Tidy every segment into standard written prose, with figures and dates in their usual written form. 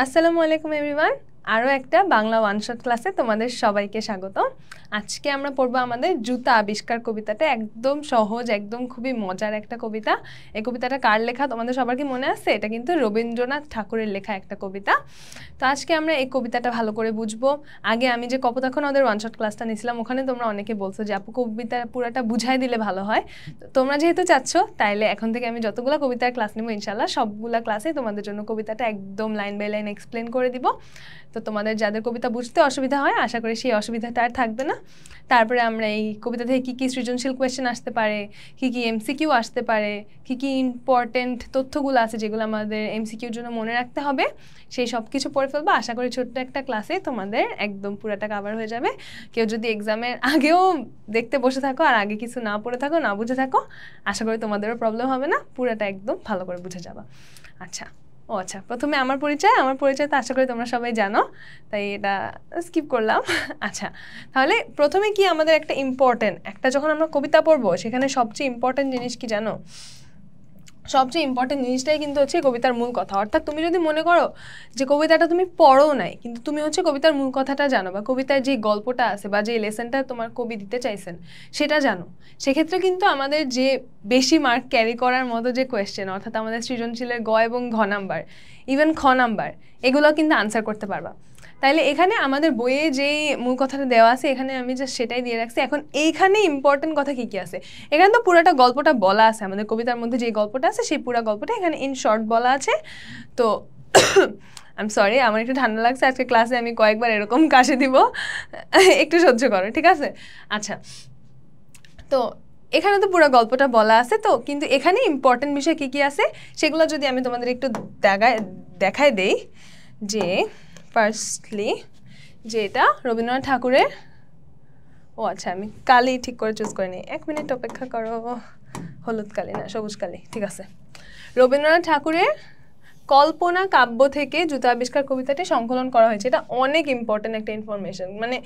আসসালামু আলাইকুম এভরিওয়ান। আরও একটা বাংলা ওয়ান শট ক্লাসে তোমাদের সবাইকে স্বাগত। আজকে আমরা পড়বো আমাদের জুতা আবিষ্কার কবিতাটা। একদম সহজ, একদম খুবই মজার একটা কবিতা। এই কবিতাটা কার লেখা তোমাদের সবার কি মনে আছে? এটা কিন্তু রবীন্দ্রনাথ ঠাকুরের লেখা একটা কবিতা। তো আজকে আমরা এই কবিতাটা ভালো করে বুঝবো। আগে আমি যে কপোতাক্ষ নদের ওয়ান শট ক্লাসটা নিয়েছিলাম, ওখানে তোমরা অনেকে বলছো যে আপু কবিতা পুরাটা বুঝাই দিলে ভালো হয়। তো তোমরা যেহেতু চাচ্ছ, তাইলে এখন থেকে আমি যতগুলো কবিতার ক্লাস নেবো ইনশাল্লাহ সবগুলা ক্লাসে তোমাদের জন্য কবিতাটা একদম লাইন বাই লাইন এক্সপ্লেন করে দিব। তো তোমাদের যাদের কবিতা বুঝতে অসুবিধা হয়, আশা করি সেই অসুবিধাটা আর থাকবে না। তারপরে আমরা এই কবিতা থেকে কী কী সৃজনশীল কোয়েশ্চেন আসতে পারে, কী কী এমসিকিউ আসতে পারে, কী কী ইম্পর্টেন্ট তথ্যগুলো আছে যেগুলো আমাদের এমসিকিউর জন্য মনে রাখতে হবে, সেই সব কিছু পড়ে ফেলবো। আশা করি ছোট্ট একটা ক্লাসে তোমাদের একদম পুরাটা কভার হয়ে যাবে। কেউ যদি এক্সামের আগেও দেখতে বসে থাকো আর আগে কিছু না পড়ে থাকো, না বুঝে থাকো, আশা করি তোমাদেরও প্রবলেম হবে না, পুরাটা একদম ভালো করে বুঝে যাবা। আচ্ছা, প্রথমে আমার পরিচয় তো আশা করি তোমরা সবাই জানো, তাই এটা স্কিপ করলাম। আচ্ছা, তাহলে প্রথমে কি আমাদের একটা যখন আমরা কবিতা পড়বো, সেখানে সবচেয়ে ইম্পর্টেন্ট জিনিস কি জানো? সবচেয়ে ইম্পর্টেন্ট জিনিসটাই কিন্তু হচ্ছে কবিতার মূল কথা। অর্থাৎ তুমি যদি মনে করো যে কবিতাটা তুমি পড়ো নাই, কিন্তু তুমি হচ্ছে কবিতার মূল কথাটা জানো, বা কবিতায় যে গল্পটা আছে বা যে লেসনটা তোমার কবি দিতে চাইছেন সেটা জানো, সেক্ষেত্রে কিন্তু আমাদের যে বেশি মার্ক ক্যারি করার মতো যে কোয়েশ্চেন, অর্থাৎ আমাদের সৃজনশীলের গ এবং ঘ নাম্বার, ইভেন খ নাম্বার, এগুলো কিন্তু আনসার করতে পারবা। তাইলে এখানে আমাদের বইয়ে যেই মূল কথাটা দেওয়া আছে, এখানে আমি জাস্ট সেটাই দিয়ে রাখছি। এখন এইখানে ইম্পর্টেন্ট কথা কী কী আছে, এখানে তো পুরোটা গল্পটা বলা আছে, আমাদের কবিতার মধ্যে যে গল্পটা আছে সেই পুরো গল্পটা এখানে ইন শর্ট বলা আছে। তো আই এম সরি, আমার একটু ঠান্ডা লাগছে, আজকে ক্লাসে আমি কয়েকবার এরকম কাশি দিব, একটু সহ্য করো, ঠিক আছে? আচ্ছা, তো এখানে তো পুরো গল্পটা বলা আছে, তো কিন্তু এখানে ইম্পর্টেন্ট বিষয় কী কী আছে সেগুলো যদি আমি তোমাদের একটু দেখায় দেই। যে ফার্স্টলি যে এটা রবীন্দ্রনাথ ঠাকুরের, আচ্ছা আমি কালি ঠিক করে চুজ করে নিই, 1 মিনিট অপেক্ষা করো। হলুদ কালি না, সবুজ কালি, ঠিক আছে। রবীন্দ্রনাথ ঠাকুরের কল্পনা কাব্য থেকে জুতা আবিষ্কার কবিতাটি সংকলন করা হয়েছে। এটা অনেক ইম্পর্টেন্ট একটা ইনফরমেশন। মানে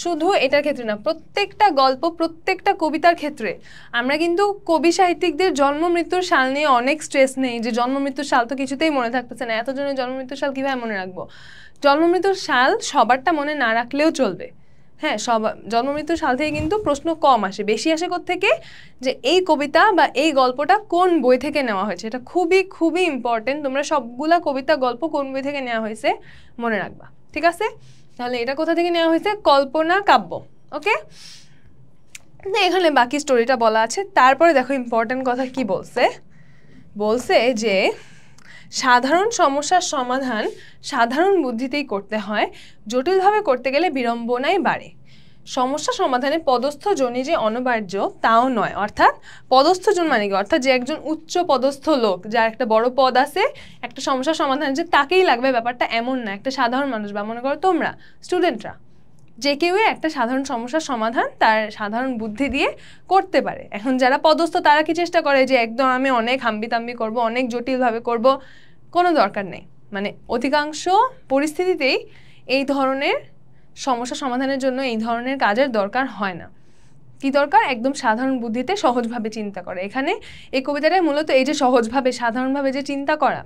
শুধু এটার ক্ষেত্রে না, প্রত্যেকটা গল্প, প্রত্যেকটা কবিতার ক্ষেত্রে আমরা কিন্তু কবি সাহিত্যিকদের জন্ম মৃত্যুর সাল নিয়ে অনেক স্ট্রেস নেই, যে জন্ম মৃত্যুর সাল তো কিছুতেই মনে থাকতেছে না, এতজনের জন্ম মৃত্যুর সাল কীভাবে মনে রাখবো? জন্ম মৃত্যুর সাল সবারটা মনে না রাখলেও চলবে। হ্যাঁ, জন্ম মৃত্যুর সাল থেকে কিন্তু প্রশ্ন কম আসে, বেশি আসে কোত্থেকে? যে এই কবিতা বা এই গল্পটা কোন বই থেকে নেওয়া হয়েছে। এটা খুবই খুবই ইম্পর্টেন্ট। তোমরা সবগুলা কবিতা গল্প কোন বই থেকে নেওয়া হয়েছে মনে রাখবা, ঠিক আছে? তাহলে এটা কোথা থেকে নেওয়া হয়েছে? কল্পনা কাব্য। ওকে, এখানে বাকি স্টোরিটা বলা আছে। তারপরে দেখো ইম্পর্টেন্ট কথা কি বলছে যে সাধারণ সমস্যার সমাধান সাধারণ বুদ্ধিতেই করতে হয়, জটিলভাবে করতে গেলে বিড়ম্বনাই বাড়ে। সমস্যা সমাধানে পদস্থ জনই যে অনিবার্য তাও নয়। অর্থাৎ পদস্থ জন মানে কি? অর্থাৎ যে একজন উচ্চ পদস্থ লোক, যার একটা বড় পদ আছে, একটা সমস্যার সমাধান যে তাকেই লাগবে ব্যাপারটা এমন না। একটা সাধারণ মানুষ, বা মনে করো তোমরা স্টুডেন্টরা, যে কেউ একটা সাধারণ সমস্যার সমাধান তার সাধারণ বুদ্ধি দিয়ে করতে পারে। এখন যারা পদস্থ তারা কি চেষ্টা করে যে একদম আমি অনেক হাম্বিতাম্বি করব, অনেক জটিলভাবে করব, কোনো দরকার নেই। মানে অধিকাংশ পরিস্থিতিতেই এই ধরনের সমস্যা সমাধানের জন্য এই ধরনের কাজের দরকার হয় না। কি দরকার? একদম সাধারণ বুদ্ধিতে সহজভাবে চিন্তা করে। এখানে এই কবিতাটায় মূলত এই যে সহজভাবে, সাধারণভাবে যে চিন্তা করা,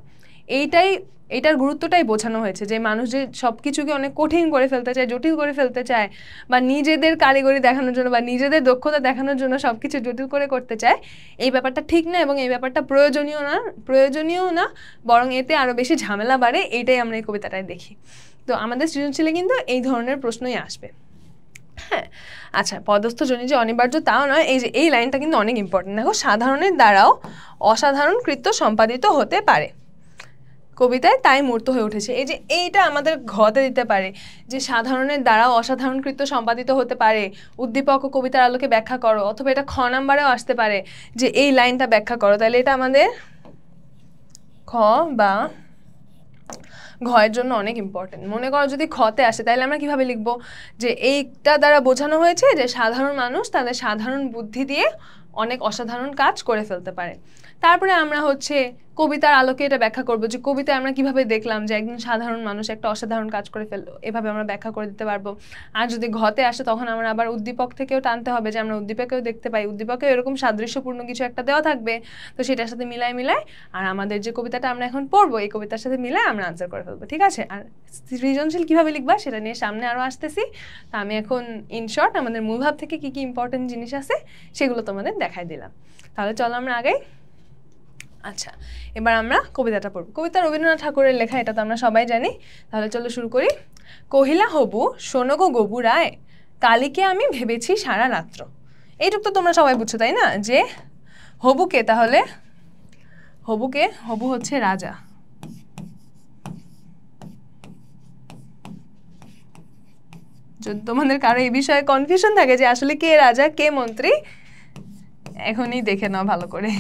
এইটার গুরুত্বটাই বোঝানো হয়েছে। যে মানুষ যে সব কিছুকে অনেক কঠিন করে ফেলতে চায়, জটিল করে ফেলতে চায়, বা নিজেদের কারিগরি দেখানোর জন্য বা নিজেদের দক্ষতা দেখানোর জন্য সব কিছু জটিল করে করতে চায়, এই ব্যাপারটা ঠিক না, এবং এই ব্যাপারটা প্রয়োজনীয় না, বরং এতে আরও বেশি ঝামেলা বাড়ে। এইটাই আমরা এই কবিতাটায় দেখি। তো আমাদের সৃজনশীলে কিন্তু এই ধরনের প্রশ্নই আসবে। হ্যাঁ, আচ্ছা, পদস্থ জনি যে অনিবার্য তাও নয়, এই যে এই লাইনটা কিন্তু অনেক ইম্পর্টেন্ট। দেখো, সাধারণের দ্বারাও অসাধারণ কৃত্য সম্পাদিত হতে পারে, কবিতায় তাই মূর্ত হয়ে উঠেছে। এই যে এইটা আমাদের ঘতে দিতে পারে, যে সাধারণের দ্বারাও অসাধারণ কৃত্য সম্পাদিত হতে পারে, উদ্দীপক ও কবিতার আলোকে ব্যাখ্যা করো। অথবা এটা খ নাম্বারেও আসতে পারে যে এই লাইনটা ব্যাখ্যা করো। তাহলে এটা আমাদের খ বা ঘয়ের জন্য অনেক ইম্পর্টেন্ট। মনে করো যদি খতে আসে, তাহলে আমরা কিভাবে লিখবো? যে এইটা দ্বারা বোঝানো হয়েছে যে সাধারণ মানুষ তাদের সাধারণ বুদ্ধি দিয়ে অনেক অসাধারণ কাজ করে ফেলতে পারে। তারপরে আমরা হচ্ছে কবিতার আলোকে এটা ব্যাখ্যা করবো যে কবিতায় আমরা কিভাবে দেখলাম যে একজন সাধারণ মানুষ একটা অসাধারণ কাজ করে ফেললো, এভাবে আমরা ব্যাখ্যা করে দিতে পারবো। আর যদি ঘতে আসে তখন আমরা আবার উদ্দীপক থেকেও টানতে হবে যে আমরা উদ্দীপকেও দেখতে পাই, উদ্দীপকেও এরকম সাদৃশ্যপূর্ণ কিছু একটা দেওয়া থাকবে, তো সেটার সাথে মিলাই আর আমাদের যে কবিতাটা আমরা এখন পড়বো এই কবিতার সাথে মিলাই আমরা আনসার করে ফেলবো, ঠিক আছে? আর সৃজনশীল কিভাবে লিখবা সেটা নিয়ে সামনে আরও আসতেছি। তা আমি এখন ইন শর্ট আমাদের মূলভাব থেকে কি কি ইম্পর্টেন্ট জিনিস আছে সেগুলো তোমাদের দেখাই দিলাম। তাহলে চলো আমরা আগে। আচ্ছা, এবার আমরা কবিতাটা পড়ব। কবিতা রবীন্দ্রনাথ ঠাকুরের লেখা, এটা তো আমরা সবাই জানি। তাহলে চলো শুরু করি। কহিলা হবু শোনো গো গবু রায়, কালীকে আমি ভেবেছি সারা রাত্র। এইটুক তো তোমরা সবাই বুঝছো তাই না, যে হবুকে, তাহলে হবু হচ্ছে রাজা। যদি তোমাদের কারো এই বিষয়ে কনফিউশন থাকে যে আসলে কে রাজা কে মন্ত্রী, এখনই দেখে নাও ভালো করে।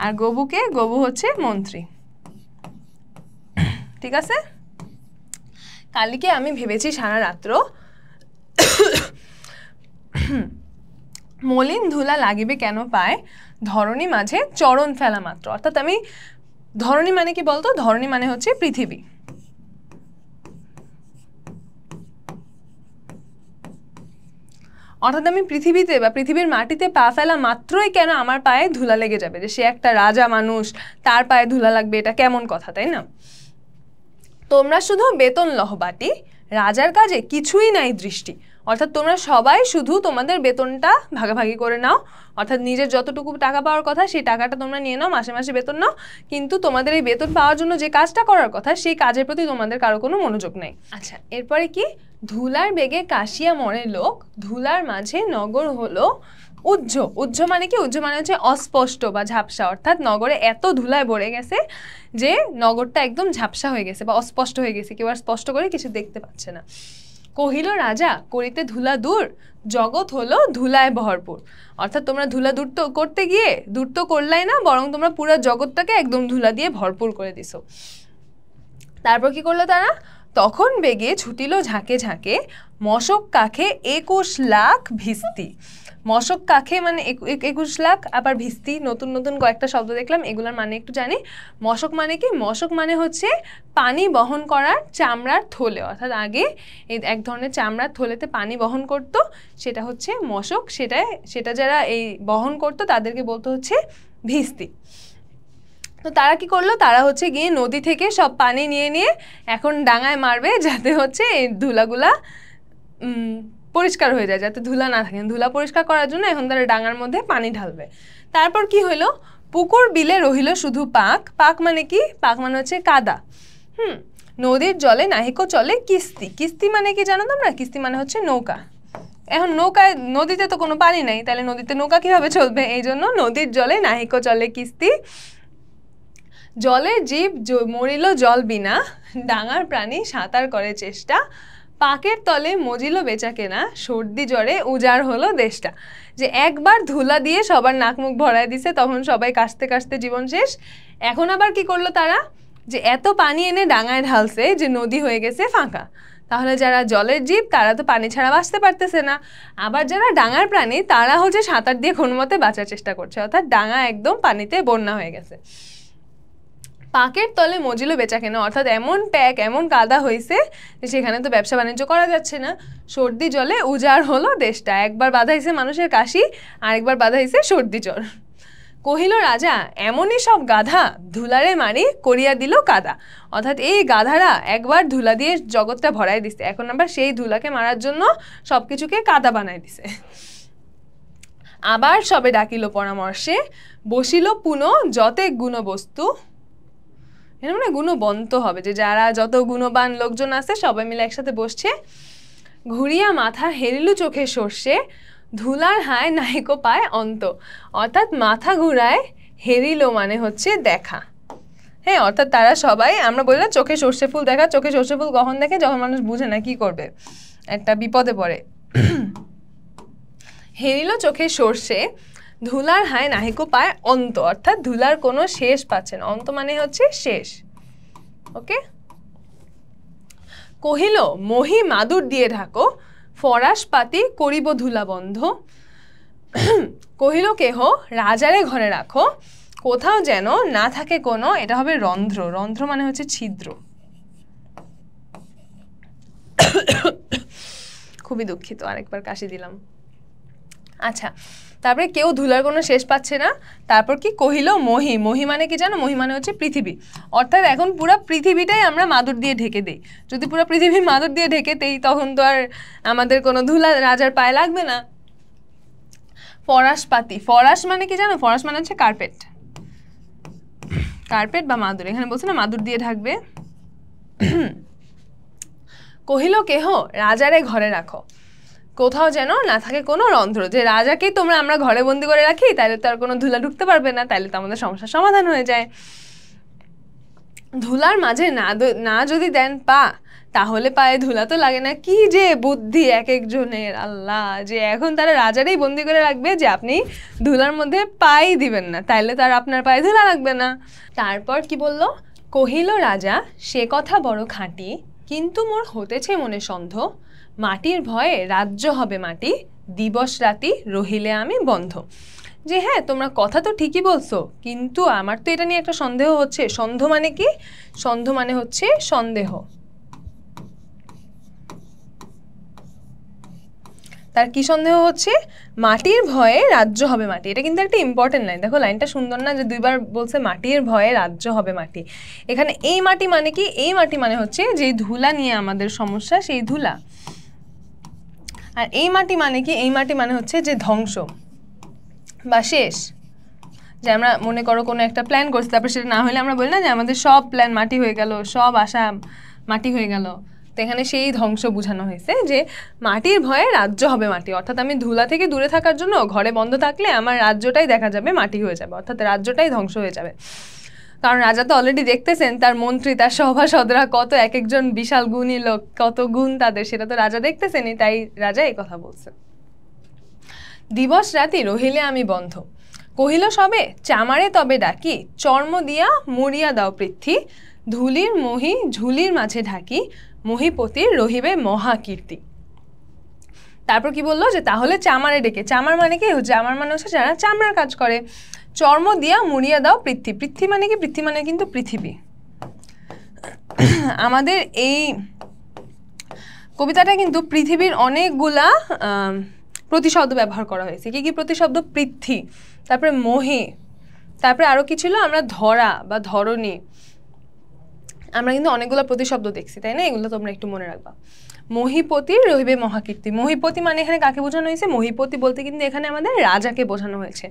আর গবু হচ্ছে মন্ত্রী, ঠিক আছে? কালীকে আমি ভেবেছি সারা রাত্র, মলিন ধুলা লাগিবে কেন পায়, ধরণী মাঝে চরণ ফেলা মাত্র। অর্থাৎ আমি, ধরণী মানে কি বলতো? ধরণী মানে হচ্ছে পৃথিবী। অর্থাৎ আমি পৃথিবীতে বা পৃথিবীর মাটিতে পা ফেলা মাত্রই কেন আমার পায়ে ধুলা লেগে যাবে, যে সে একটা রাজা মানুষ তার পায়ে ধুলা লাগবে, এটা কেমন কথা, তাই না? তোমরা শুধু বেতন লহবাটি, রাজার কাজে কিছুই নাই দৃষ্টি। অর্থাৎ তোমরা সবাই শুধু তোমাদের বেতনটা ভাগাভাগি করে নাও, অর্থাৎ নিজের যতটুকু টাকা পাওয়ার কথা সেই টাকাটা তোমরা নিয়ে নাও, মাসে মাসে বেতন নাও, কিন্তু তোমাদের এই বেতন পাওয়ার জন্য যে কাজটা করার কথা সেই কাজের প্রতি তোমাদের কারো কোনো মনোযোগ নেই। আচ্ছা, এরপরে কি? ধুলার বেগে কাশিয়া মরে লোক, ধুলার মাঝে নগর হলো উজ্জ মানে কি? উজ্জ মানে হচ্ছে অস্পষ্ট বা ঝাপসা। অর্থাৎ নগরে এত ধুলায় ভরে গেছে যে নগরটা একদম ঝাপসা হয়ে গেছে বা অস্পষ্ট হয়ে গেছে, কেউ আর স্পষ্ট করে কিছু দেখতে পাচ্ছে না। কহিল রাজা করিতে ধুলা দূর, জগৎ হলো ধুলায় ভরপুর। অর্থাৎ তোমরা ধুলা দূর তো করতে গিয়ে দূর তো করলাই না, বরং তোমরা পুরো জগৎটাকে একদম ধুলা দিয়ে ভরপুর করে দিছো। তারপর কি করলো তারা? তখন বেগে ছুটিল ঝাঁকে ঝাঁকে, মশক কাখে 21 লাখ ভিস্তি। মশক কাখে মানে 21 লাখ, আবার ভিস্তি নতুন নতুন কয়েকটা শব্দ দেখলাম, এগুলোর মানে একটু জানি। মশক মানে কি? মশক মানে হচ্ছে পানি বহন করার চামড়ার থলে। অর্থাৎ আগে এক ধরনের চামড়ার থলেতে পানি বহন করত, সেটা হচ্ছে মশক। সেটা যারা এই বহন করত তাদেরকে বলতো হচ্ছে ভিস্তি। তো তারা কি করলো? তারা হচ্ছে গিয়ে নদী থেকে সব পানি নিয়ে এখন ডাঙায় মারবে, যাতে হচ্ছে এই ধুলাগুলা পরিষ্কার হয়ে যায়, যাতে ধুলা না থাকে। ধুলা পরিষ্কার করার জন্য এখন তারা ডাঙার মধ্যে পানি ঢালবে। তারপর কি হলো? পুকুর বিলে রহিল শুধু পাক। পাক মানে কি? পাক মানে হচ্ছে কাদা। নদীর জলে নাহিকো চলে কিস্তি। কিস্তি মানে কি জানো তোমরা? কিস্তি মানে হচ্ছে নৌকা। এখন নৌকায়, নদীতে তো কোনো পানি নাই, তাহলে নদীতে নৌকা কিভাবে চলবে? এই জন্য নদীর জলে নাহিকো চলে কিস্তি, জলের জীব মরিল জল বিনা, ডাঙার প্রাণী সাঁতার করে চেষ্টা, পাকের তলে মজিল বেচা কেনা, সর্দি জ্বরে উজাড় হলো দেশটা। যে একবার ধুলা দিয়ে সবার নাক মুখ ভরায় দিছে, তখন সবাই কাশতে কাশতে জীবন শেষ। এখন আবার কি করলো তারা? যে এত পানি এনে ডাঙায় ঢালছে যে নদী হয়ে গেছে ফাঁকা। তাহলে যারা জলের জীব তারা তো পানি ছাড়া বাঁচতে পারতেছে না, আবার যারা ডাঙার প্রাণী তারা হচ্ছে সাঁতার দিয়ে কোনো মতে বাঁচার চেষ্টা করছে। অর্থাৎ ডাঙা একদম পানিতে বন্যা হয়ে গেছে। পাকের তলে মজিল বেচা কেনা, অর্থাৎ এমন প্যাক এমন কাদা হয়েছে যে সেখানে তো ব্যবসা বাণিজ্য করা যাচ্ছে না। সর্দি জলে উজাড় হলো দেশটা। একবার বাধাইছে মানুষের কাশি, আরেকবার বাধাইছে সর্দি জ্বর। কহিল রাজা এমনই সব গাধা, ধুলারে মারি করিয়া দিল কাদা। অর্থাৎ এই গাধারা একবার ধুলা দিয়ে জগৎটা ভরাই দিছে, এখন আবার সেই ধুলাকে মারার জন্য সবকিছুকে কাদা বানাই দিছে। আবার সবে ডাকিল পরামর্শে, বসিল পুনঃ যতে গুণবস্তু। এর মানে গুণবন্ত হবে, যে যারা যত গুণবান লোকজন আছে সবাই মিলে একসাথে বসছে। ঘুরিয়া মাথা হেরিলু চোখে সর্ষে, ধুলার হায় নাহিকো পায় অন্ত। অর্থাৎ মাথা ঘুরায়, হেরিলো মানে হচ্ছে দেখা। হ্যাঁ, অর্থাৎ তারা সবাই, আমরা বলি না চোখে সর্ষে ফুল দেখা, চোখে সর্ষে ফুল কখন দেখে? যখন মানুষ বুঝে না কি করবে, একটা বিপদে পড়ে। হেরিলো চোখে সর্ষে, ধুলার হায় নাহিকো পায় অন্ত। অর্থাৎ ধুলার কোনো শেষ পাচ্ছে না। অন্ত মানে হচ্ছে শেষ। ওকে। কহিল মহি মাদুর দিয়ে ঢাকো, ফরাস পাতি করিব ধুলা বন্ধ। কহিল কেহ রাজারে ঘরে রাখো, কোথাও যেন না থাকে কোনো, এটা হবে রন্ধ্র, রন্ধ্র মানে হচ্ছে ছিদ্র। খুবই দুঃখিত, আরেকবার কাশি দিলাম। আচ্ছা, তারপরে কেউ ধুলার কোনো শেষ পাচ্ছে না, তারপর কি কহিল মহি, মহি মানে কি জানো? মহি মানে হচ্ছে পৃথিবী, অর্থাৎ এখন পুরো পৃথিবীটাই আমরা মাদুর দিয়ে ঢেকে দেই। যদি পুরো পৃথিবী মাদুর দিয়ে ঢেকে দেই তখন তো আর আমাদের কোনো ধুলা রাজার পায়ে লাগবে না। ফরাসপাতি, ফরাস মানে কি জানো? ফরাস মানে হচ্ছে কার্পেট, কার্পেট বা মাদুর, এখানে বলছে না মাদুর দিয়ে ঢাকবে। কহিল কেহ রাজারে ঘরে রাখো, কোথাও যেন না থাকে কোনো রন্ধ্র, যে রাজাকেই আমরা ঘরে বন্দি করে রাখি, তাহলে তো আর কোনো ধুলা ঢুকতে পারবে না, তাহলে তো আমাদের সমস্যার সমাধান হয়ে যায়। ধুলার মাঝে না যদি দেন পা, তাহলে পায়ে ধুলা তো লাগে না। কি যে বুদ্ধি এক একজনের, আল্লাহ, যে এখন তারা রাজারেই বন্দি করে রাখবে যে আপনি ধুলার মধ্যে পাই দিবেন না, তাইলে তার আপনার পায়ে ধুলা লাগবে না। তারপর কি বলল? কহিল রাজা সে কথা বড় খাঁটি, কিন্তু মোর হতেছে মনে সন্দেহ, মাটির ভয়ে রাজ্য হবে মাটি, দিবস রাতি রহিলে আমি বন্ধ। যে হ্যাঁ, তোমরা কথা তো ঠিকই বলছো, কিন্তু আমার তো এটা নিয়ে একটা সন্দেহ হচ্ছে। সন্দেহ মানে কি? সন্দেহ মানে হচ্ছে সন্দেহ। তার কি সন্দেহ হচ্ছে? মাটির ভয়ে রাজ্য হবে মাটি। এটা কিন্তু একটা ইম্পর্টেন্ট লাইন, দেখো লাইনটা সুন্দর না? যে দুইবার বলছে মাটির ভয়ে রাজ্য হবে মাটি। এখানে এই মাটি মানে কি? এই মাটি মানে হচ্ছে যে ধুলা নিয়ে আমাদের সমস্যা, সেই ধুলা। আর এই মাটি মানে কি? এই মাটি মানে হচ্ছে যে ধ্বংস বা শেষ। যে আমরা মনে করো কোনো একটা প্ল্যান করছি, তারপর সেটা না হলে আমরা বলি না যে আমাদের সব প্ল্যান মাটি হয়ে গেল, সব আশা মাটি হয়ে গেল। তো এখানে সেই ধ্বংস বোঝানো হয়েছে, যে মাটির ভয়ে রাজ্য হবে মাটি, অর্থাৎ আমি ধুলা থেকে দূরে থাকার জন্য ঘরে বন্ধ থাকলে আমার রাজ্যটাই দেখা যাবে মাটি হয়ে যাবে, অর্থাৎ রাজ্যটাই ধ্বংস হয়ে যাবে। কারণ রাজা তো অলরেডি দেখতেছেন তার মন্ত্রী, তার সভাসদরা কত এক একজন বিশাল গুণী লোক, কত গুণ তাদের, সেটা তো রাজা দেখতেছেনই, তাই রাজা এই কথা বলছে। দিবস রাতি রহিলে আমি বন্ধ, কহিল সবে চামারে তবে ডাকি, চর্ম দিয়া মুড়িয়া দাও পৃথ্বী, ধুলির মহি ঝুলির মাঝে ঢাকি, মহিপতির রহিবে মহাকীর্তি। তারপর কি বললো? যে তাহলে চামারে ডেকে, চামার মানে কি? চামার মানে হচ্ছে যারা চামড়ার কাজ করে। চর্ম দিয়া মুড়িয়া দাও পৃথ্বী, পৃথ্বী মানে কি? পৃথ্বী মানে কিন্তু পৃথিবী। আমাদের এই কবিতাটা কিন্তু পৃথিবীর অনেকগুলা প্রতিশব্দ ব্যবহার করা হয়েছে। কি কি প্রতিশব্দ? পৃথ্বী, তারপরে মহি, তারপরে আরো কি ছিল? আমরা ধরা বা ধরণী, আমরা কিন্তু অনেকগুলো প্রতিশব্দ দেখছি, তাই না? এগুলো তোমরা একটু মনে রাখবা। মহিপতির রহিবে মহাকীর্তি, মহিপতি মানে এখানে কাকে বোঝানো হয়েছে? মহিপতি বলতে কিন্তু এখানে আমাদের রাজাকে বোঝানো হয়েছে।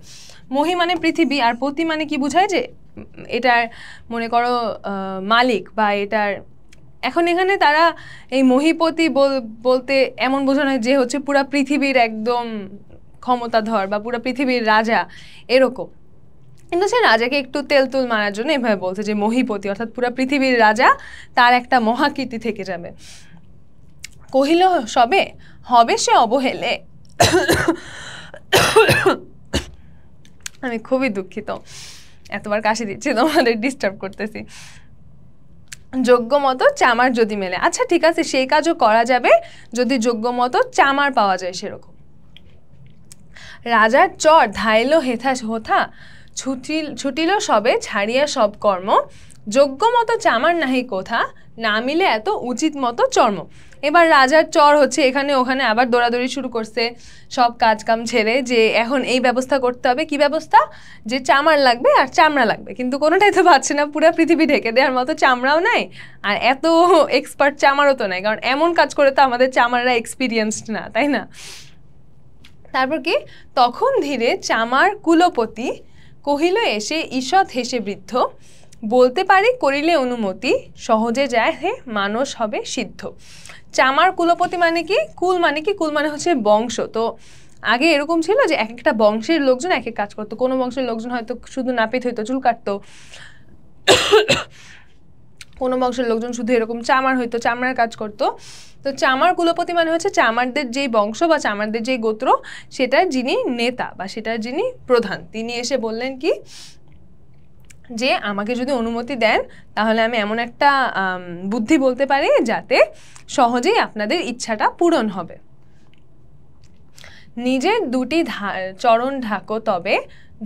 মহি মানে পৃথিবী, আর পতি মানে কি বোঝায়? যে এটার মনে করো মালিক বা এটার। এখন এখানে তারা এই মহিপতি বলতে এমন বোঝানো হয় যে হচ্ছে পুরা পৃথিবীর একদম ক্ষমতাধর বা পুরা পৃথিবীর রাজা, এরকম। কিন্তু সে রাজাকে একটু তেলতুল মারার জন্য এভাবে বলছে যে মহিপতি, অর্থাৎ পুরা পৃথিবীর রাজা, তার একটা মহাকীর্তি থেকে যাবে। কহিল সবে হবে সে অবহেলে, আমি খুবই দুঃখিত, এতবার কাশি দিচ্ছি, তোমাদের ডিস্টার্ব করতেছি। যোগ্য মতো চামার যদি মেলে, আচ্ছা ঠিক আছে, সেই কাজও করা যাবে যদি যোগ্য মতো চামার পাওয়া যায় সেরকম। রাজার চর ধাইল হেথা হোথা, ছুটিল সবে ছাড়িয়া সব কর্ম, যোগ্য মতো চামার নাহি কোথা, না মিলে এত উচিত মতো চর্ম। এবার রাজার চর হচ্ছে এখানে ওখানে আবার দৌড়াদৌড়ি শুরু করছে, সব কাজ কাম ছেড়ে, যে এখন এই ব্যবস্থা করতে হবে। কি ব্যবস্থা? যে চামার লাগবে আর চামড়া লাগবে, কিন্তু কোনোটাই তো পাচ্ছে না, পুরো পৃথিবী ঢেকে দেওয়ার মতো চামড়াও নাই, আর এত এক্সপার্ট চামারও তো নাই, কারণ এমন কাজ করে তো আমাদের চামাররা এক্সপিরিয়েন্সড না, তাই না? তারপর কি? তখন ধীরে চামার কুলপতি কহিল এসে ঈষৎ হেসে বৃদ্ধ, বলতে পারি করিলে অনুমতি, সহজে যায় হে মানস হবে সিদ্ধ। চামার কুলপতি মানে কি? কুল মানে কি? কুল মানে হচ্ছে বংশ। তো আগে এরকম ছিল যে এক একটা বংশের লোকজন এক এক কাজ করতো। কোনো বংশের লোকজন হয়তো শুধু নাপিত হইতো, চুল কাটতো, কোনো বংশের লোকজন শুধু এরকম চামার হইতো, চামড়ার কাজ করতো। তো চামার কুলপতি মানে হচ্ছে চামারদের যেই বংশ বা চামারদের যেই গোত্র, সেটার যিনি নেতা বা সেটার যিনি প্রধান, তিনি এসে বললেন কি, যে আমাকে যদি অনুমতি দেন তাহলে আমি এমন একটা বুদ্ধি বলতে পারি যাতে সহজেই আপনাদের ইচ্ছাটা পূরণ হবে। নিজের দুটি চরণ ঢাকো তবে,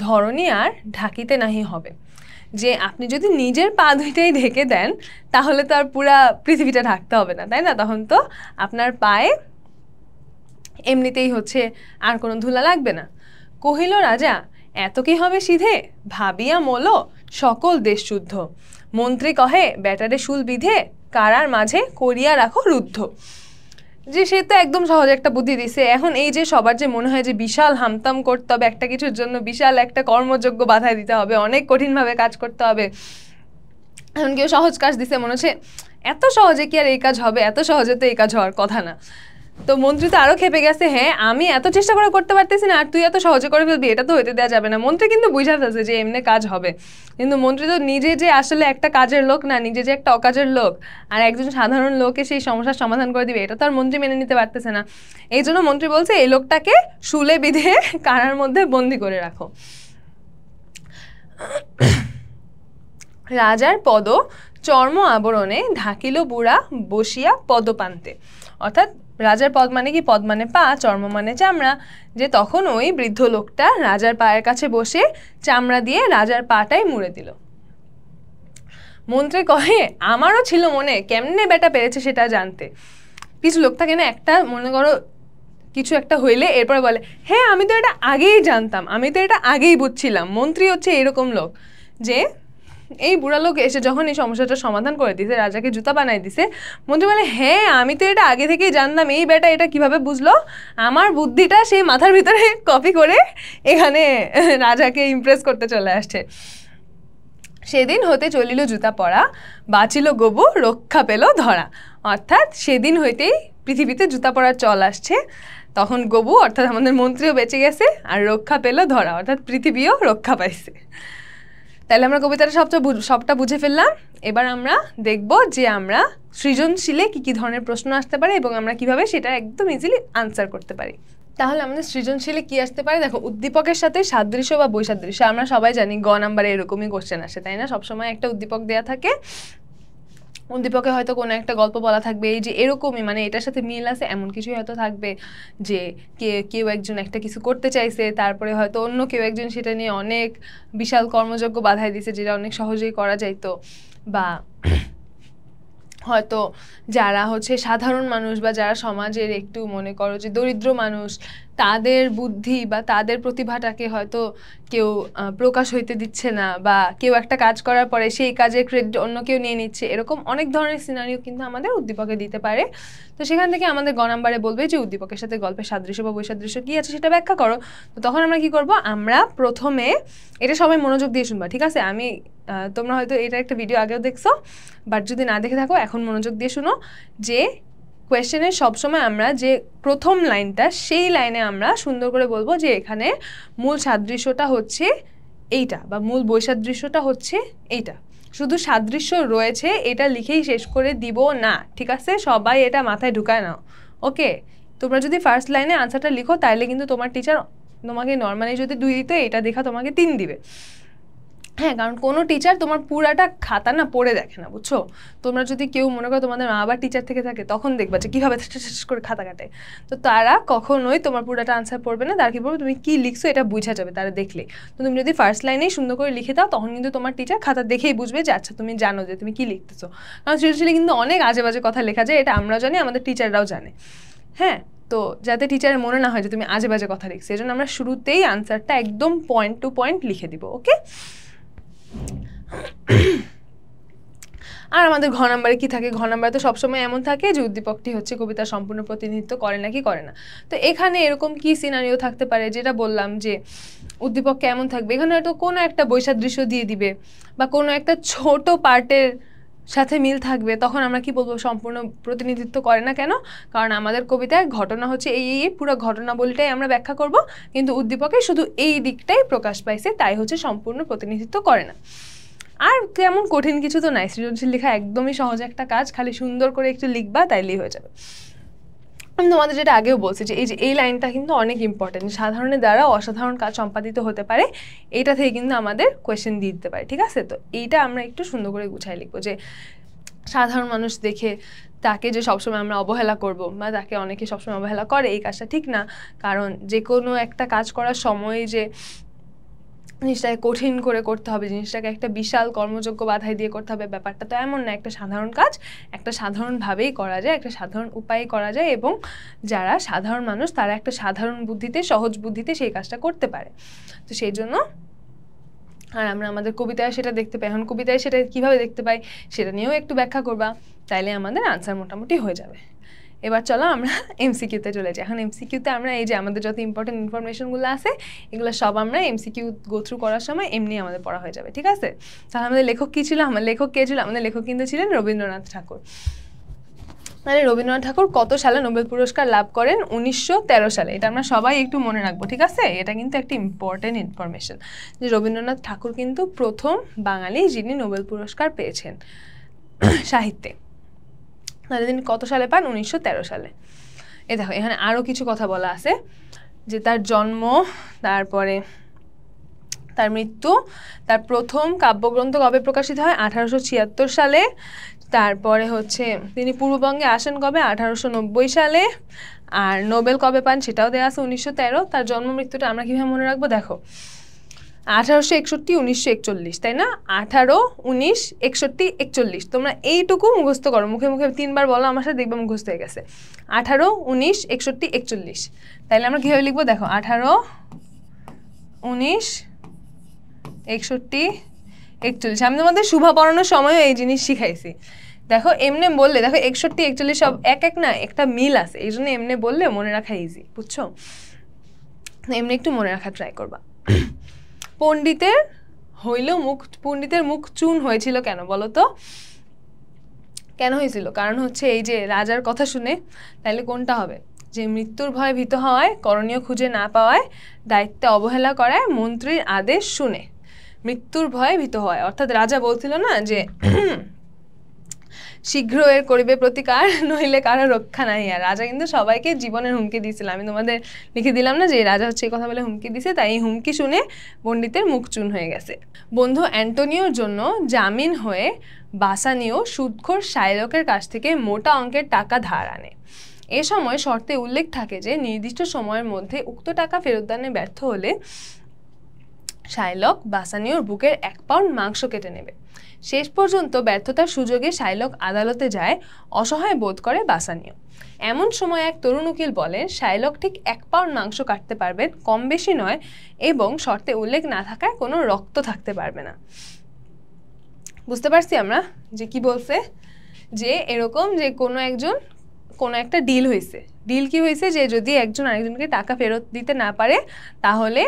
ধরণী আর ঢাকিতে নাহি হবে। যে আপনি যদি নিজের পা দুইটাই ঢেকে দেন তাহলে তো আর পুরা পৃথিবীটা ঢাকতে হবে না, তাই না? তখন তো আপনার পায়ে এমনিতেই হচ্ছে আর কোনো ধুলা লাগবে না। কহিল রাজা, এত কি হবে সিধে, ভাবিয়া মোল সকল দেশ শুদ্ধ। মন্ত্রী কহে, ব্যাটারে শুল বিধে, কারার মাঝে করিয়া রাখো রুদ্ধ। যে সে তো একদম সহজ একটা বুদ্ধি দিছে। এখন এই যে সবার যে মনে হয় যে বিশাল হামতাম করতে হবে একটা কিছুর জন্য, বিশাল একটা কর্মযোগ্য বাধায় দিতে হবে, অনেক কঠিনভাবে কাজ করতে হবে, এখন কেউ সহজ কাজ দিছে, মনে হচ্ছে এত সহজে কি আর এই কাজ হবে, এত সহজে তো এই কাজ হওয়ার কথা না। তো মন্ত্রী তো আরো খেপে গেছে, হ্যাঁ আমি এত চেষ্টা করে করতে পারতেছি না আর তুই এত সহজে করে ফেলবি, এটা তো হইতে দেওয়া যাবে না। মন্ত্রী কিন্তু বুঝা ফেলছে যে এমনি কাজ হবে, কিন্তু মন্ত্রী তো নিজে যে আসলে একটা কাজের লোক না, নিজে যে একটা অকাজের লোক, আর একজন সাধারণ লোকে সেই সমস্যার সমাধান করে দিবে এটা তো আর মন্ত্রী মেনে নিতে পারতেছে না। এই জন্য মন্ত্রী বলছে এই লোকটাকে শুলে বিধে কারার মধ্যে বন্দি করে রাখো। রাজার পদ চর্ম আবরণে ঢাকিল বুড়া বসিয়া পদপান্তে। অর্থাৎ রাজার পদ মানে কি, পদ মানে পা, চর্ম মানে চামড়া, যে তখন ওই বৃদ্ধ লোকটা রাজার পায়ের কাছে বসে চামড়া দিয়ে রাজার পাটাই মুড়ে দিল। মন্ত্রী কহে, আমারও ছিল মনে, কেমনে বেটা পেরেছে সেটা জানতে। কিছু লোক থাকে না, একটা মনে করো কিছু একটা হইলে এরপরে বলে, হ্যাঁ আমি তো এটা আগেই জানতাম, আমি তো এটা আগেই বুঝছিলাম। মন্ত্রী হচ্ছে এরকম লোক, যে এই বুড়া লোক এসে যখন এই সমস্যাটা সমাধান করে দিছে, রাজাকে জুতা বানাই দিছে, মন্ত্রী বলে, হ্যাঁ আমি তো এটা আগে থেকেই জানতাম, এই বেটা এটা কিভাবে বুঝলো, আমার বুদ্ধিটা সেই মাথার ভিতরে কপি করে এখানে রাজাকে ইমপ্রেস করতে চলে আসছে। সেদিন হতে চলিল জুতা পরা, বাঁচিল গবু, রক্ষা পেল ধরা। অর্থাৎ সেদিন হইতেই পৃথিবীতে জুতা পরার চল আসছে, তখন গবু অর্থাৎ আমাদের মন্ত্রীও বেঁচে গেছে, আর রক্ষা পেল ধরা অর্থাৎ পৃথিবীও রক্ষা পাইছে। তাহলে আমরা কবিতাটা সবটা বুঝে ফেললাম। এবার আমরা দেখব যে আমরা সৃজনশীলে কি কি ধরনের প্রশ্ন আসতে পারে এবং আমরা কিভাবে সেটা একদম ইজিলি আনসার করতে পারি। তাহলে আমাদের সৃজনশীলে কি আসতে পারে, দেখো উদ্দীপকের সাথে সাদৃশ্য বা বৈসাদৃশ্য। আমরা সবাই জানি গ নাম্বারে এরকমই কোশ্চেন আসে, তাই না? সবসময় একটা উদ্দীপক দেয়া থাকে, উদ্দীপকে হয়তো কোনো একটা গল্প বলা থাকবে, এই যে এরকমই মানে এটার সাথে মিল আছে এমন কিছুই হয়তো থাকবে, যে কেউ একজন একটা কিছু করতে চাইছে, তারপরে হয়তো অন্য কেউ একজন সেটা নিয়ে অনেক বিশাল কর্মযজ্ঞ বাধাই দিছে যেটা অনেক সহজেই করা যাইতো, বা হয়তো যারা হচ্ছে সাধারণ মানুষ বা যারা সমাজের একটু মনে করো যে দরিদ্র মানুষ, তাদের বুদ্ধি বা তাদের প্রতিভাটাকে হয়তো কেউ প্রকাশ হইতে দিচ্ছে না, বা কেউ একটা কাজ করার পরে সেই কাজের ক্রেডিট অন্য কেউ নিয়ে নিচ্ছে, এরকম অনেক ধরনের সিনারিও কিন্তু আমাদের উদ্দীপকে দিতে পারে। তো সেখান থেকে আমাদের গ নাম্বারে বলবে যে উদ্দীপকের সাথে গল্পের সাদৃশ্য বা বৈসাদৃশ্য কী আছে সেটা ব্যাখ্যা করো। তো তখন আমরা কি করব, আমরা প্রথমে এটা সবাই মনোযোগ দিয়ে শুনবা, ঠিক আছে? আমি তোমরা হয়তো এটা একটা ভিডিও আগেও দেখছো, বাট যদি না দেখে থাকো এখন মনোযোগ দিয়ে শুনো, যে কোয়েশ্চেনের সবসময় আমরা যে প্রথম লাইনটা সেই লাইনে আমরা সুন্দর করে বলবো যে এখানে মূল সাদৃশ্যটা হচ্ছে এইটা বা মূল বৈসাদৃশ্যটা হচ্ছে এইটা। শুধু সাদৃশ্য রয়েছে এটা লিখেই শেষ করে দিব না, ঠিক আছে? সবাই এটা মাথায় ঢুকায় নাও, ওকে? তোমরা যদি ফার্স্ট লাইনে আনসারটা লিখো তাহলে কিন্তু তোমার টিচার তোমাকে নর্মালি যদি 2 দিত, এটা দেখা তোমাকে 3 দিবে। হ্যাঁ, কারণ কোনো টিচার তোমার পুরাটা খাতা না পড়ে দেখে না, বুঝছো? তোমরা যদি কেউ মনে করো তোমাদের মা বা টিচার থেকে থাকে, তখন দেখবা যে কীভাবে শেষ করে খাতা কাটে। তো তারা কখনোই তোমার পুরাটা আনসার পড়বে না, তারা কী পড়বে, তুমি কী লিখছো এটা বোঝা যাবে তারা দেখলে। তো তুমি যদি ফার্স্ট লাইনেই সুন্দর করে লিখে দাও, তখন কিন্তু তোমার টিচার খাতা দেখেই বুঝবে যে আচ্ছা তুমি জানো যে তুমি কী লিখতেছো। কারণ সৃজনশীলে কিন্তু অনেক আজে বাজে কথা লেখা যায়, এটা আমরাও জানি, আমাদের টিচাররাও জানে। হ্যাঁ, তো যাতে টিচারের মনে না হয় যে তুমি আজে বাজে কথা লিখছো, এই জন্য আমরা শুরুতেই আনসারটা একদম পয়েন্ট টু পয়েন্ট লিখে দিব, ওকে? আর আমাদের ঘ নাম্বারে কি থাকে, ঘ নাম্বারে তো সবসময় এমন থাকে যে উদ্দীপকটি হচ্ছে কবিতার সম্পূর্ণ প্রতিনিধিত্ব করে না কি করে না। তো এখানে এরকম কি সিনারিও থাকতে পারে, যেটা বললাম যে উদ্দীপক কেমন থাকবে, এখানে হয়তো কোনো একটা বৈসাদৃশ্য দিয়ে দিবে বা কোনো একটা ছোট পার্টের সাথে মিল থাকবে, তখন আমরা কি বলবো, সম্পূর্ণ প্রতিনিধিত্ব করে না। কেন? কারণ আমাদের কবিতায় ঘটনা হচ্ছে এই পুরো ঘটনাবলীটাই আমরা ব্যাখ্যা করব, কিন্তু উদ্দীপকে শুধু এই দিকটাই প্রকাশ পাইছে, তাই হচ্ছে সম্পূর্ণ প্রতিনিধিত্ব করে না। আর তেমন কঠিন কিছু তো নাই, সৃজনশীল লেখা একদমই সহজ একটা কাজ, খালি সুন্দর করে একটু লিখবা তাইলেই হয়ে যাবে। আমি তোমাদের যেটা আগেও বলছি যে এই লাইনটা কিন্তু অনেক ইম্পর্টেন্ট, সাধারণের দ্বারা অসাধারণ কাজ সম্পাদিত হতে পারে, এইটা থেকে কিন্তু আমাদের কোয়েশ্চেন দিয়ে দিতে পারে, ঠিক আছে? তো এইটা আমরা একটু সুন্দর করে গুছাই লিখবো, যে সাধারণ মানুষ দেখে তাকে যে সবসময় আমরা অবহেলা করব, বা তাকে অনেকে সবসময় অবহেলা করে, এই কাজটা ঠিক না। কারণ যে কোনো একটা কাজ করার সময় যে জিনিসটাকে কঠিন করে করতে হবে, জিনিসটাকে একটা বিশাল কর্মযোগ্য বাধাই দিয়ে করতে হবে, ব্যাপারটা তো এমন না। একটা সাধারণ কাজ একটা সাধারণভাবেই করা যায়, একটা সাধারণ উপায়ে করা যায়, এবং যারা সাধারণ মানুষ তারা একটা সাধারণ বুদ্ধিতে সহজ বুদ্ধিতে সেই কাজটা করতে পারে। তো সেই জন্য আর আমরা আমাদের কবিতায় সেটা দেখতে পাই। এখন কবিতায় সেটা কীভাবে দেখতে পাই সেটা নিয়েও একটু ব্যাখ্যা করবা, তাইলে আমাদের আনসার মোটামুটি হয়ে যাবে। এবার চলো আমরা এমসিকিউতে চলে যাই। এখন এমসিকিউতে আমরা এই যে আমাদের যত ইম্পর্টেন্ট ইনফরমেশনগুলো আছে এগুলো সব আমরা এমসিকিউ গো থ্রু করার সময় এমনি আমাদের পড়া হয়ে যাবে, ঠিক আছে? তাহলে আমাদের লেখক কী ছিল? আমার লেখক কে ছিল? আমাদের লেখক কিন্তু ছিলেন রবীন্দ্রনাথ ঠাকুর। মানে রবীন্দ্রনাথ ঠাকুর কত সালে নোবেল পুরস্কার লাভ করেন? 1913 সালে। এটা আমরা সবাই একটু মনে রাখবো, ঠিক আছে? এটা কিন্তু একটা ইম্পর্টেন্ট ইনফরমেশন যে রবীন্দ্রনাথ ঠাকুর কিন্তু প্রথম বাঙালি যিনি নোবেল পুরস্কার পেয়েছেন সাহিত্যে। তাহলে তিনি কত সালে পান? 1913 সালে। এই দেখো এখানে আরও কিছু কথা বলা আছে যে তার জন্ম, তারপরে তার মৃত্যু, তার প্রথম কাব্যগ্রন্থ কবে প্রকাশিত হয়? 1876 সালে। তারপরে হচ্ছে তিনি পূর্ববঙ্গে আসেন কবে? 1890 সালে। আর নোবেল কবে পান সেটাও দেওয়া আছে 1913। তার জন্ম মৃত্যুটা আমরা কীভাবে মনে রাখবো? দেখো 1861, 1941, তাই না? 18, 19, 61, 41। তোমরা এইটুকু মুখস্থ করো, মুখে মুখে 3 বার বলো আমার সাথে, দেখবে মুখস্থ হয়ে গেছে। 18, 19, 61, 41। তাইলে আমরা কীভাবে লিখবো? দেখো 18, 19, 61, 41। আমি তোমাদের শুভা পড়ানোর সময়ও এই জিনিস শিখাইছি। দেখো এমনি বললে, দেখো 61, 41 সব এক এক না, একটা মিল আছে, এই জন্য এমনি বললে মনে রাখা ইজি, বুঝছো? এমনি একটু মনে রাখা ট্রাই করবা। পণ্ডিতের মুখ চুন হয়েছিল কেন বলো তো? কেন হয়েছিল? কারণ হচ্ছে এই যে রাজার কথা শুনে, তাহলে কোনটা হবে? যে মৃত্যুর ভয়ে ভীত হওয়ায়, করণীয় খুঁজে না পাওয়ায়, দায়িত্বে অবহেলা করায়, মন্ত্রীর আদেশ শুনে। মৃত্যুর ভয়ে ভীত হয়, অর্থাৎ রাজা বলছিল না যে শীঘ্র এর করিবে প্রতিকার, নইলে কারো রক্ষা নাই। আর রাজা কিন্তু সবাইকে জীবনের হুমকি দিয়েছিল। আমি তোমাদের লিখে দিলাম না যে রাজা হচ্ছে এই কথা বলে হুমকি দিছে, তাই এই হুমকি শুনে পণ্ডিতের মুখ চুন হয়ে গেছে। বন্ধু অ্যান্টোনিওর জন্য জামিন হয়ে বাসানিও সুদখোর শাইলকের কাছ থেকে মোটা অঙ্কের টাকা ধার আনে। এ সময় শর্তে উল্লেখ থাকে যে নির্দিষ্ট সময়ের মধ্যে উক্ত টাকা ফেরতদানে ব্যর্থ হলে শাইলক বাসানিওর বুকের 1 পাউন্ড মাংস কেটে নেবে। শেষ পর্যন্ত ব্যর্থতার সুযোগে শাইলক আদালতে যায়, অসহায় বোধ করে বাসানিও। এমন সময় এক তরুণ উকিল বলেন শাইলক ঠিক 1 পাউন্ড মাংস কাটতে পারবেন, কম বেশি নয়, এবং শর্তে উল্লেখ না থাকায় কোনো রক্ত থাকতে পারবে না। বুঝতে পারছি আমরা যে কি বলছে? যে এরকম যে কোনো একটা ডিল হয়েছে। ডিল কি হয়েছে? যে যদি একজন আরেকজনকে টাকা ফেরত দিতে না পারে, তাহলে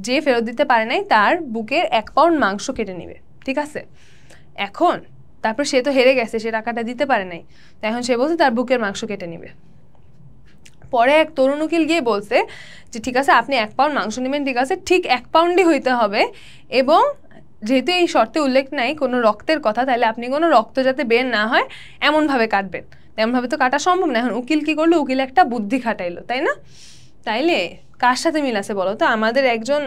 যে ফেরত দিতে পারে নাই তার বুকের 1 পাউন্ড মাংস কেটে নেবে, ঠিক আছে? এখন তারপর সে তো হেরে গেছে, সে টাকাটা দিতে পারে নাই, তো এখন সে বলছে তার বুকের মাংস কেটে নেবে। পরে এক তরুণ উকিল গিয়ে বলছে যে ঠিক আছে আপনি 1 পাউন্ড মাংস নেবেন, ঠিক আছে, ঠিক 1 পাউন্ডই হইতে হবে, এবং যেহেতু এই শর্তে উল্লেখ নাই কোনো রক্তের কথা, তাহলে আপনি কোনো রক্ত যাতে বের না হয় এমনভাবে কাটবেন। তেমনভাবে তো কাটা সম্ভব না। এখন উকিল কি করলো? উকিল একটা বুদ্ধি খাটাইলো, তাই না? তাইলে কার সাথে মিল আছে বলো তো? আমাদের একজন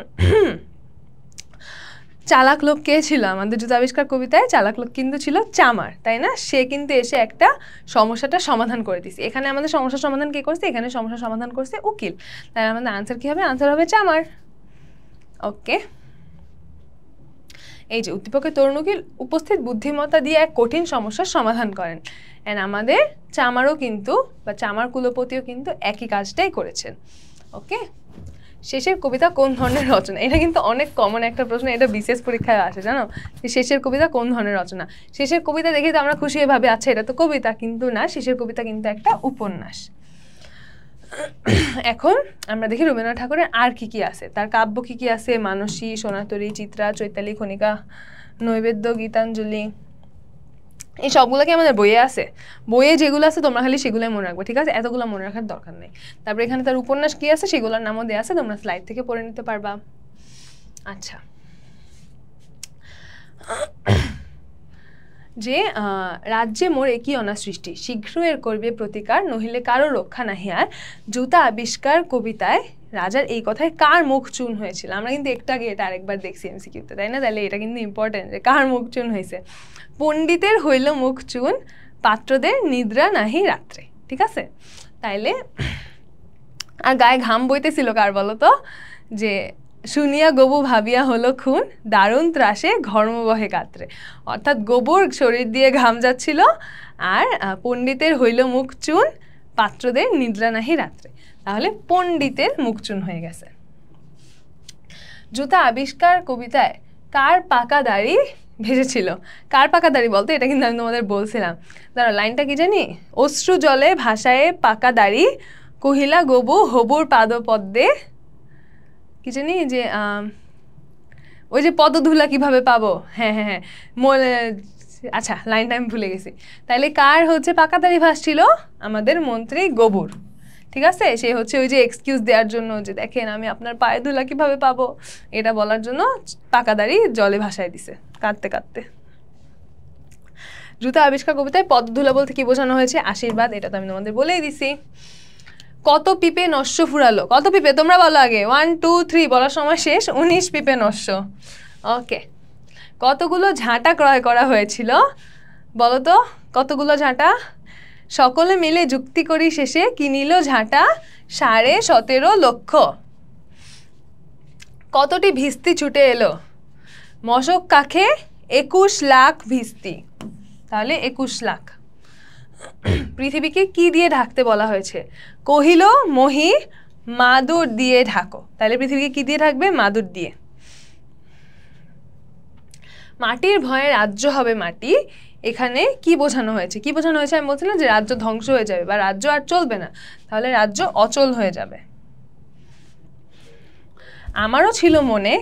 চালাক লোক কে ছিল? আমাদের জুতা আবিষ্কার কবিতায় চালাক লোক কিন্তু ছিল চামার, তাই না? সে কিন্তু এসে একটা সমস্যাটা সমাধান করে দিছে। এখানে আমাদের সমস্যার সমাধান কে করছে? এখানে সমস্যার সমাধান করছে উকিল। তাই আমাদের আনসার কি হবে? আনসার হবে চামার। ওকে, এই যে উদ্দীপকের তরুণ উকিল উপস্থিত বুদ্ধিমত্তা দিয়ে এক কঠিন সমস্যার সমাধান করেন। এন্ড আমাদের চামারও কিন্তু বা চামার কুলপতিও কিন্তু একই কাজটাই করেছেন। ওকে, শেষের কবিতা কোন ধরনের রচনা? এটা কিন্তু অনেক কমন একটা প্রশ্ন, এটা বিশেষ পরীক্ষায় আসে, জানো? শেষের কবিতা কোন ধরনের রচনা? শেষের কবিতা দেখে তো আমরা খুশি হয়ে ভাবি আচ্ছা এটা তো কবিতা, কিন্তু না, শেষের কবিতা কিন্তু একটা উপন্যাস। এখন আমরা দেখি রবীন্দ্রনাথ ঠাকুরের আর কি কি আছে, তার কাব্য কি কি আছে? মানসী, সোনাতরী, চিত্রা, চৈতালি, খনিকা, নৈবেদ্য, গীতাঞ্জলি, এই সবগুলো কি আমাদের বইয়ে আছে? বইয়ে যেগুলো আছে তোমরা খালি সেগুলোই মনে রাখবে, ঠিক আছে? এতগুলো মনে রাখার দরকার নেই। তারপরে এখানে তার উপন্যাস কি আছে সেগুলোর নামও দেওয়া আছে, তোমরা স্লাইড থেকে পড়ে নিতে পারবা। আচ্ছা, যে রাজ্যে মোর একই অনাসৃষ্টি, শীঘ্র এর করবে প্রতিকার, নহিলে কারো রক্ষা নাহি আর। জুতা আবিষ্কার কবিতায় রাজার এই কথায় কার মুখ চুন হয়েছিল? আমরা কিন্তু একটু আগে এটা আরেকবার দেখছি এমসিকিউতে, তাই না? তাহলে এটা কিন্তু ইম্পর্টেন্ট যে কার মুখ চুন হয়েছে। পণ্ডিতের হইল মুখ চুন, পাত্রদের নিদ্রা নাহি রাত্রে, ঠিক আছে? তাইলে আর গায়ে ঘাম বইতেছিল কার বলো তো? যে শুনিয়া গবু ভাবিয়া হলো খুন, দারুণ ত্রাসে ঘর্ম বহে কাতরে। অর্থাৎ গবুর শরীর দিয়ে ঘাম যাচ্ছিল, আর পণ্ডিতের হইল মুখ চুন, পাত্রদের নিদ্রা নাহি রাত্রে। তাহলে পণ্ডিতের মুখ চুন হয়ে গেছে। জুতা আবিষ্কার কবিতায় কার পাকা দাড়ি ভেসেছিল? কার পাকা দাড়ি বলতো, এটা কিন্তু আমি তোমাদের বলছিলাম। দাঁড়া, লাইনটা কি জানি, অশ্রু জলে ভাষায় পাকা দাড়ি, কহিলা গবু হবুর পাদপদ্মে, কি জানি যে ওই যে পদধূলা কিভাবে পাবো, হ্যাঁ হ্যাঁ হ্যাঁ আচ্ছা লাইনটা আমি ভুলে গেছি। তাইলে কার হচ্ছে পাকা দাড়ি ভাসছিল? আমাদের মন্ত্রী গবুর। ঠিক আছে, সে হচ্ছে ওই যে এক্সকিউজ দেওয়ার জন্য, যে দেখেন আমি আপনার পায়ে ধুলা কিভাবে পাবো, এটা বলার জন্য পাকা দাড়ি জলে ভাসায় দিছে কাঁদতে কাঁদতে। জুতা আবিষ্কার কবিতায় পদধূলা বলতে কি বোঝানো হয়েছে? আশীর্বাদ। এটা তো আমি তোমাদের বলেই দিছি। কত পিপে নস্য ফুরালো? কত পিপে তোমরা বলো আগে, 1 2 3 বলার সময় শেষ। 19 পিপে নস্য। ওকে, কতগুলো ঝাঁটা ক্রয় করা হয়েছিল বলো তো? কতগুলো ঝাঁটা? সকলে মিলে যুক্তি করি শেষে কিনিল ঝাঁটা 17.5 লক্ষ। কতটি ভিস্তি ছুটে এলো? মশক কাখে 21 লাখ ভিস্তি। তাহলে 21 লাখ। পৃথিবীকে কি দিয়ে ঢাকতে বলা হয়েছে? কহিল মহি মাদুর দিয়ে ঢাকো। তাহলে পৃথিবীকে কি দিয়ে ঢাকবে? মাদুর দিয়ে। মাটির ভয়ে রাজ্য হবে মাটি, এখানে কি বোঝানো হয়েছে? কি বোঝানো হয়েছে? আমি বলছিলাম যে রাজ্য ধ্বংস হয়ে যাবে বা রাজ্য আর চলবে না, তাহলে রাজ্য অচল হয়ে যাবে। আমারও ছিল মনে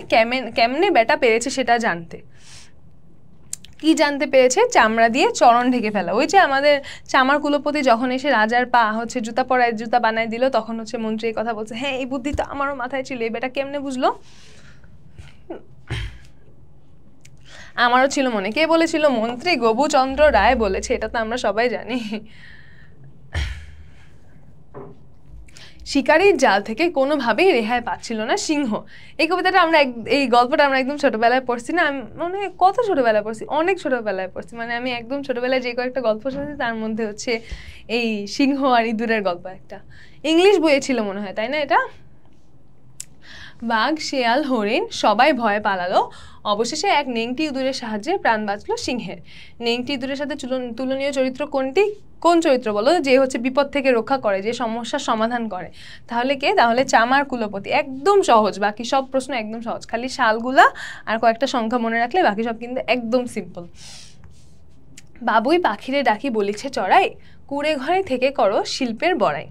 কেমনে বেটা পেরেছে সেটা জানতে। কি জানতে পেরেছে? চামড়া দিয়ে চরণ ঢেকে ফেলা। ওই যে আমাদের চামার কুলপতি যখন এসে রাজার পা হচ্ছে জুতা পরায় জুতা বানায় দিল, তখন হচ্ছে মন্ত্রী এই কথা বলছে, হ্যাঁ এই বুদ্ধি তো আমারও মাথায় ছিল, এই বেটা কেমনে বুঝলো? আমারও ছিল মনে। কে বলেছিল? মন্ত্রী গবুচন্দ্র রায় বলেছে, এটা তো আমরা সবাই জানি। শিকারীর জাল থেকে কোনোভাবেই রেহাই পাচ্ছিল না সিংহ। এই কবিতাটা আমরা এই গল্পটা আমরা একদম ছোটবেলায় পড়ছি না? মানে কত ছোটবেলায় পড়ছি, অনেক ছোটবেলায় পড়ছি। মানে আমি একদম ছোটবেলায় যে কয়েকটা গল্প শুনেছি তার মধ্যে হচ্ছে এই সিংহ আর ইঁদুরের গল্প একটা ইংলিশ বইয়ে ছিল মনে হয়, তাই না? এটা বাঘ শিয়াল হরিণ সবাই ভয়ে পালালো, অবশেষে এক নেংটি ইঁদুরের সাহায্যে প্রাণ বাঁচলো সিংহের। নেংটি ইঁদুরের সাথে তুলনীয় চরিত্র কোনটি? কোন চরিত্র বলো? যে হচ্ছে বিপদ থেকে রক্ষা করে, যে সমস্যার সমাধান করে। তাহলে কে? তাহলে চামার কুলপতি। একদম সহজ, বাকি সব প্রশ্ন একদম সহজ, খালি শালগুলা আর কয়েকটা সংখ্যা মনে রাখলে বাকি সব কিন্তু একদম সিম্পল। বাবুই পাখিরে ডাকি বলিছে চড়াই, কুড়ে ঘরে থেকে করো শিল্পের বড়াই।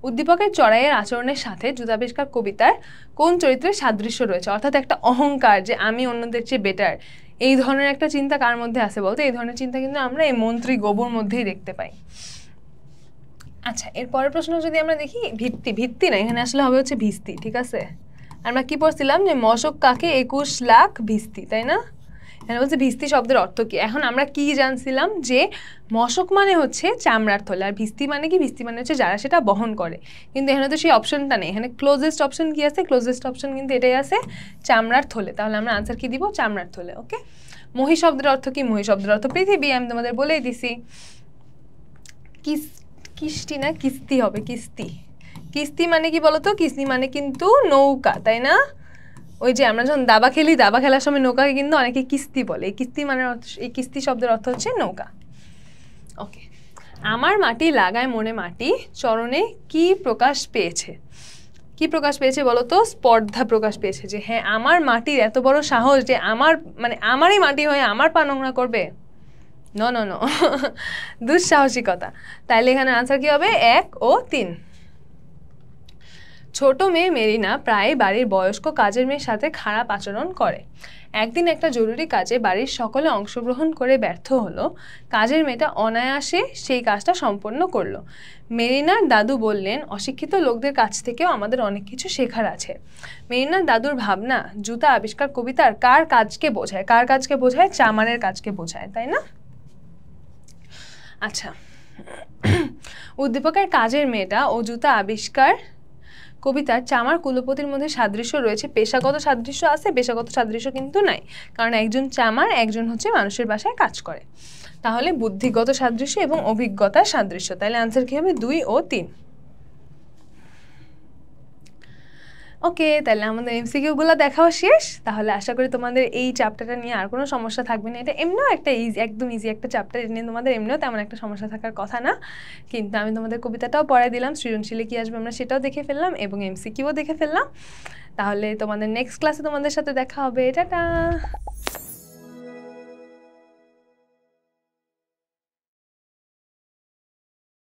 উদ্দীপকের চড়াইয়ের আচরণের সাথে জুতাবিষ্কার কবিতার কোন চরিত্রের সাদৃশ্য রয়েছে? অর্থাৎ একটা অহংকার, যে আমি অন্যদের চেয়ে বেটার, এই ধরনের একটা চিন্তা কার মধ্যে আছে বলতো? এই ধরনের চিন্তা কিন্তু আমরা এই মন্ত্রী গবুর মধ্যেই দেখতে পাই। আচ্ছা, এর পরের প্রশ্ন যদি আমরা দেখি, ভিত্তি না, এখানে আসলে হবে হচ্ছে ভিস্তি। ঠিক আছে, আমরা কি পড়ছিলাম যে মশক কাকে 21 লাখ ভিস্তি, তাই না? এখানে বলছে ভিস্তি শব্দের অর্থ কি? এখন আমরা কি জানছিলাম যে মশক মানে হচ্ছে চামড়ার থলে, আর ভিস্তি মানে কি? ভিস্তি মানে হচ্ছে যারা সেটা বহন করে। কিন্তু এখানে তো সেই অপশনটা নেই। এখানে ক্লোজেস্ট অপশন কি আছে? ক্লোজেস্ট অপশন কিন্তু এটাই আছে, চামড়ার থলে। তাহলে আমরা আনসার কি দিব? চামড়ার থলে। ওকে, মহি শব্দের অর্থ কি? মহি শব্দের অর্থ পৃথিবী, আমি তোমাদের বলেই দিছি। কিস্তি না কিস্তি হবে, কিস্তি। কিস্তি মানে কি বলতো? কিস্তি মানে কিন্তু নৌকা, তাই না? ওই যে আমরা যখন দাবা খেলি, দাবা খেলার সময় নৌকাকে কিন্তু অনেকে কিস্তি বলে। এই কিস্তি মানে এই কিস্তি শব্দের অর্থ হচ্ছে নৌকা। ওকে, আমার মাটি লাগায় মনে মাটি, চরণে কি প্রকাশ পেয়েছে? কি প্রকাশ পেয়েছে বলো তো? স্পর্ধা প্রকাশ পেয়েছে, যে হ্যাঁ আমার মাটির এত বড় সাহস যে আমার মানে আমারই মাটি হয়ে আমার পা নোংরা করবে। নো নো নো, দুঃসাহসিকতা। তাইলে এখানে আনসার কি হবে? 1 ও 3। ছোট মেয়ে মেরিনা প্রায় বাড়ির বয়স্ক কাজের মেয়ের সাথে খারাপ আচরণ করে। একদিন একটা জরুরি কাজে বাড়ির সকলে অংশগ্রহণ করে ব্যর্থ হলো। কাজের মেয়েটা অনায়াসে সেই কাজটা সম্পন্ন করলো। মেরিনার দাদু বললেন, অশিক্ষিত লোকদের কাছ থেকেও আমাদের অনেক কিছু শেখার আছে। মেরিনার দাদুর ভাবনা জুতা আবিষ্কার কবিতার কার কাজকে বোঝায়? কার কাজকে বোঝায়? চামারের কাজকে বোঝায়, তাই না? আচ্ছা, উদ্দীপকের কাজের মেয়েটা ও জুতা আবিষ্কার কবিতার চামার কুলপতির মধ্যে সাদৃশ্য রয়েছে। পেশাগত সাদৃশ্য আছে, পেশাগত সাদৃশ্য কিন্তু নাই, কারণ একজন চামার, একজন হচ্ছে মানুষের বাসায় কাজ করে। তাহলে বুদ্ধিগত সাদৃশ্য এবং অভিজ্ঞতার সাদৃশ্য। তাহলে আনসার কি হবে? 2 ও 3। ওকে, তাহলে আমাদের এমসিকিউগুলো দেখাও শেষ। তাহলে আশা করি তোমাদের এই চ্যাপ্টারটা নিয়ে আর কোনো সমস্যা থাকবে না। এটা এমনিও একটা একদম ইজি একটা চ্যাপ্টার, এটা নিয়ে তোমাদের এমনিও তেমন একটা সমস্যা থাকার কথা না। কিন্তু আমি তোমাদের কবিতাটাও পড়াই দিলাম, সৃজনশীলে কী আসবে আমরা সেটাও দেখে ফেললাম এবং এমসিকিউও দেখে ফেললাম। তাহলে তোমাদের নেক্সট ক্লাসে তোমাদের সাথে দেখা হবে। টাটা।